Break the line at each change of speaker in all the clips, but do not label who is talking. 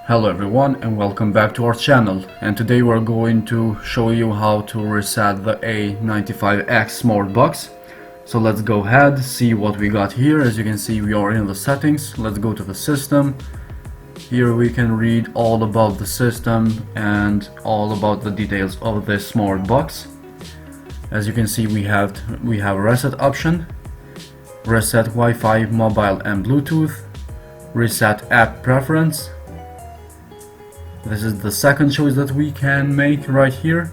Hello everyone and welcome back to our channel, and today we're going to show you how to reset the A95X smart box. So let's go ahead, see what we got here. As you can see, we are in the settings. Let's go to the system. Here we can read all about the system and all about the details of this smart box. As you can see, we have reset option, reset Wi-Fi, mobile and Bluetooth, reset app preference. This is the second choice that we can make right here,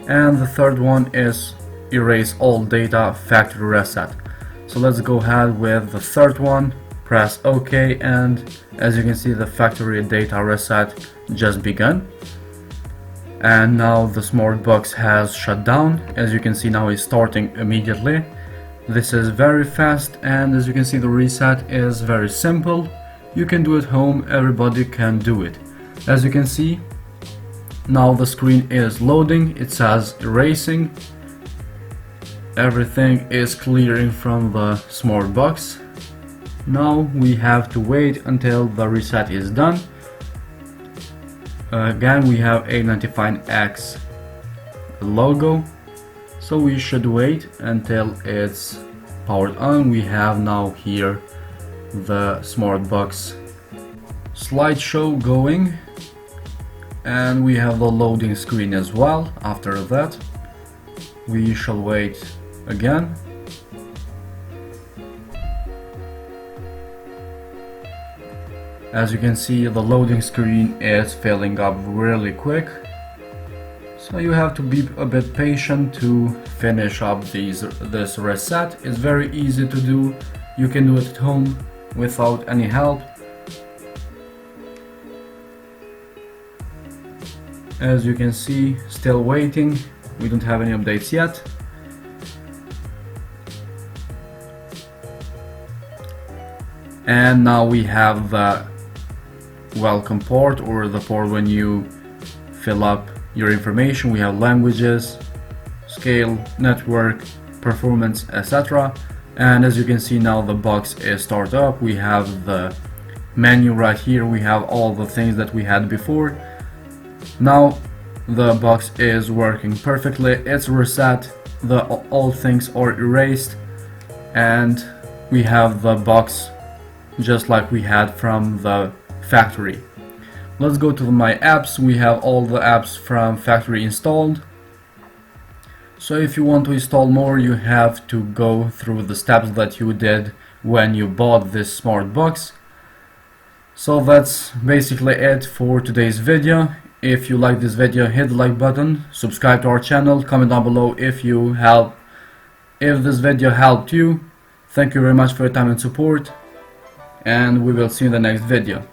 and the third one is erase all data factory reset. So let's go ahead with the third one, press OK, and as you can see, the factory data reset just begun. And now the smart box has shut down. As you can see, now it's starting immediately. This is very fast, and as you can see, the reset is very simple. You can do it at home, everybody can do it. As you can see, now the screen is loading, it says erasing. Everything is clearing from the smart box. Now we have to wait until the reset is done. Again, we have A95X logo, so we should wait until it's powered on. We have now here the smart box slideshow going, and we have the loading screen as well. After that, we shall wait again. As you can see, the loading screen is filling up really quick, so you have to be a bit patient to finish up this reset. It's very easy to do. You can do it at home without any help. As you can see, still waiting. We don't have any updates yet. And now we have the welcome part, or the part when you fill up your information. We have languages, scale, network, performance, etc. And as you can see, now the box is started up. We have the menu right here. We have all the things that we had before. Now the box is working perfectly. It's reset, all things are erased, and we have the box just like we had from the factory. Let's go to my apps. We have all the apps from factory installed. So if you want to install more, you have to go through the steps that you did when you bought this smart box. So that's basically it for today's video. If you like this video, hit the like button, subscribe to our channel, comment down below if this video helped you. Thank you very much for your time and support, and we will see you in the next video.